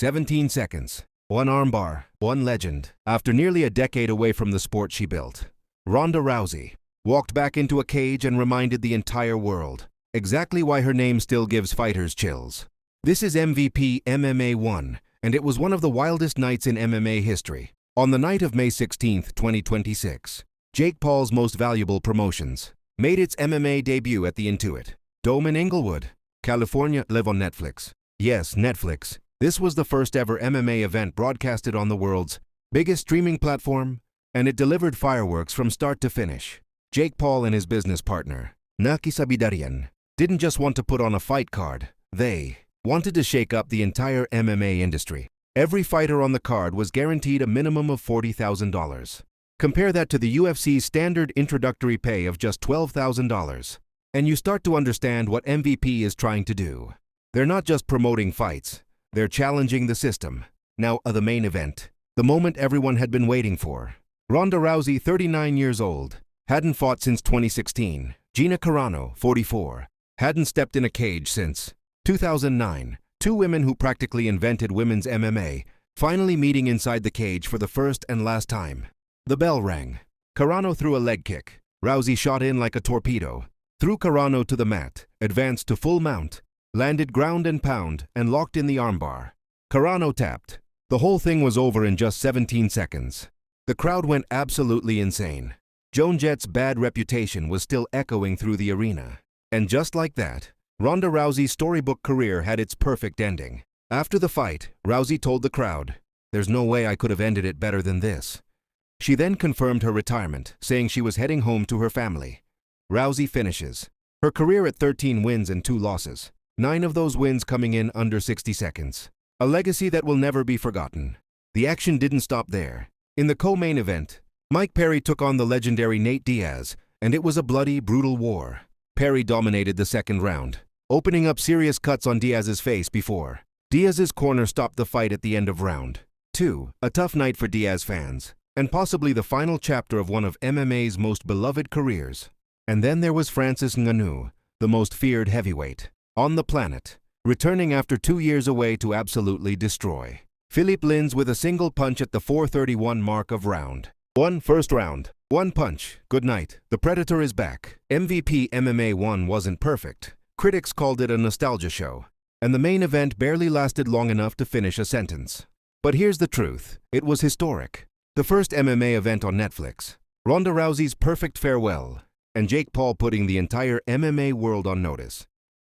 17 seconds. One armbar, one legend. After nearly a decade away from the sport she built, Ronda Rousey walked back into a cage and reminded the entire world exactly why her name still gives fighters chills. This is MVP MMA 1, and it was one of the wildest nights in MMA history. On the night of May 16, 2026, Jake Paul's most valuable promotions made its MMA debut at the Intuit Dome in Inglewood, California, live on Netflix. Yes, Netflix. This was the first ever MMA event broadcasted on the world's biggest streaming platform, and it delivered fireworks from start to finish. Jake Paul and his business partner, Nakisabidarian, didn't just want to put on a fight card. They wanted to shake up the entire MMA industry. Every fighter on the card was guaranteed a minimum of $40,000. Compare that to the UFC's standard introductory pay of just $12,000. And you start to understand what MVP is trying to do. They're not just promoting fights, they're challenging the system. Now, the main event, the moment everyone had been waiting for. Ronda Rousey, 39 years old, hadn't fought since 2016. Gina Carano, 44, hadn't stepped in a cage since 2009. Two women who practically invented women's MMA, finally meeting inside the cage for the first and last time. The bell rang. Carano threw a leg kick. Rousey shot in like a torpedo, threw Carano to the mat, advanced to full mount, landed ground and pound, and locked in the armbar. Carano tapped. The whole thing was over in just 17 seconds. The crowd went absolutely insane. Joan Jett's bad reputation was still echoing through the arena. And just like that, Ronda Rousey's storybook career had its perfect ending. After the fight, Rousey told the crowd, "There's no way I could have ended it better than this." She then confirmed her retirement, saying she was heading home to her family. Rousey finishes her career at 13 wins and 2 losses. 9 of those wins coming in under 60 seconds. A legacy that will never be forgotten. The action didn't stop there. In the co-main event, Mike Perry took on the legendary Nate Diaz, and it was a bloody, brutal war. Perry dominated the second round, opening up serious cuts on Diaz's face before Diaz's corner stopped the fight at the end of round 2. A tough night for Diaz fans, and possibly the final chapter of one of MMA's most beloved careers. And then there was Francis Ngannou, the most feared heavyweight on the planet, returning after 2 years away to absolutely destroy Philippe Lins with a single punch at the 4:31 mark of round 1. First round, 1 punch. Good night. The Predator is back. MVP MMA 1 wasn't perfect. Critics called it a nostalgia show, and the main event barely lasted long enough to finish a sentence. But here's the truth. It was historic. The first MMA event on Netflix, Ronda Rousey's perfect farewell, and Jake Paul putting the entire MMA world on notice.